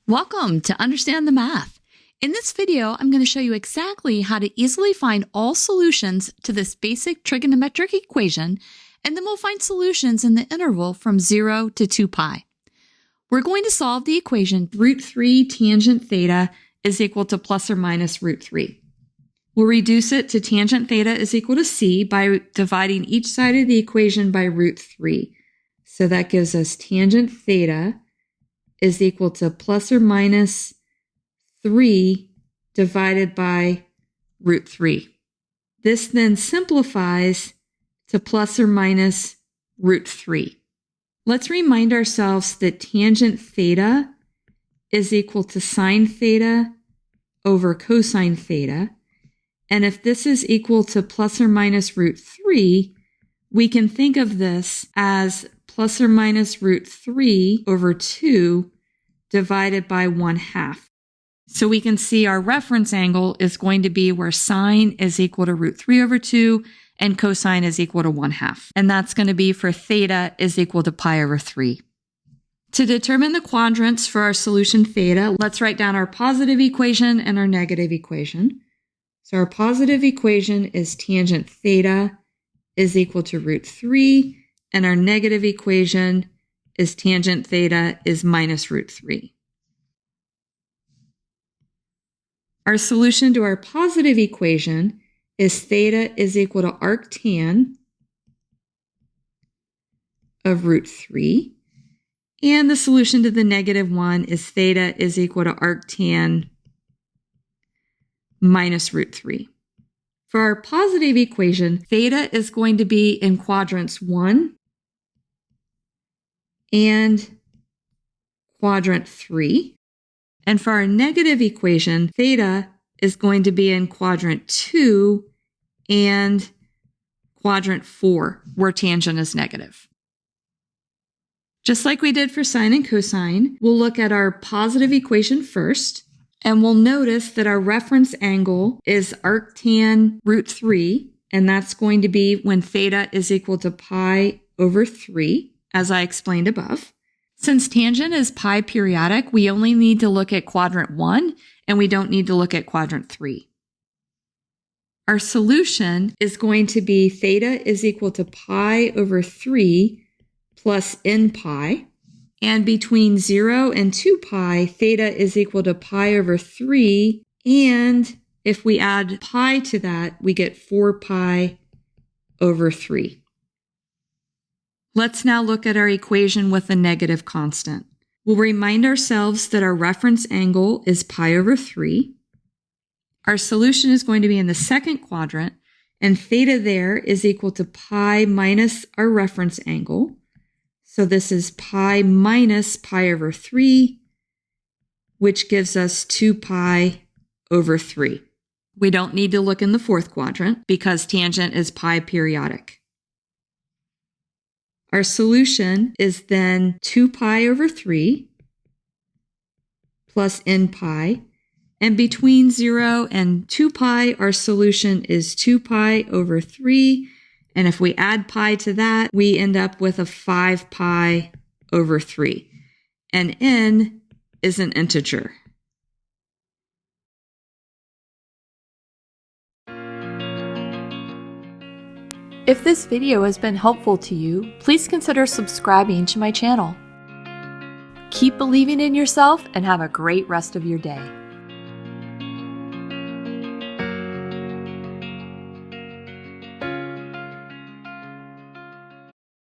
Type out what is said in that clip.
Welcome to Understand the Math. In this video, I'm going to show you exactly how to easily find all solutions to this basic trigonometric equation, and then we'll find solutions in the interval from 0 to 2 pi. We're going to solve the equation root 3 tangent theta is equal to plus or minus root 3. We'll reduce it to tangent theta is equal to c by dividing each side of the equation by root 3. So that gives us tangent theta is equal to plus or minus 3 divided by root 3. This then simplifies to plus or minus root 3. Let's remind ourselves that tangent theta is equal to sine theta over cosine theta. And if this is equal to plus or minus root 3, we can think of this as plus or minus root 3 over 2 divided by 1/2. So we can see our reference angle is going to be where sine is equal to root 3 over 2 and cosine is equal to 1/2. And that's going to be for theta is equal to pi over 3. To determine the quadrants for our solution theta, let's write down our positive equation and our negative equation. So our positive equation is tangent theta is equal to root 3, and our negative equation is tangent theta is minus root 3. Our solution to our positive equation is theta is equal to arctan of root 3. And the solution to the negative one is theta is equal to arctan minus root 3. For our positive equation, theta is going to be in quadrants 1 and quadrant 3. And for our negative equation, theta is going to be in quadrant 2 and quadrant 4, where tangent is negative. Just like we did for sine and cosine, we'll look at our positive equation first, and we'll notice that our reference angle is arctan root 3, and that's going to be when theta is equal to pi over 3, as I explained above. Since tangent is pi periodic, we only need to look at quadrant 1, and we don't need to look at quadrant 3. Our solution is going to be theta is equal to pi over 3 plus n pi. And between 0 and 2 pi, theta is equal to pi over 3. And if we add pi to that, we get 4 pi over 3. Let's now look at our equation with a negative constant. We'll remind ourselves that our reference angle is pi over 3. Our solution is going to be in the second quadrant, and theta there is equal to pi minus our reference angle. So this is pi minus pi over 3, which gives us 2 pi over 3. We don't need to look in the fourth quadrant because tangent is pi periodic. Our solution is then 2 pi over 3 plus n pi. And between 0 and 2 pi, our solution is 2 pi over 3. And if we add pi to that, we end up with a 5 pi over 3. And n is an integer. If this video has been helpful to you, please consider subscribing to my channel. Keep believing in yourself and have a great rest of your day.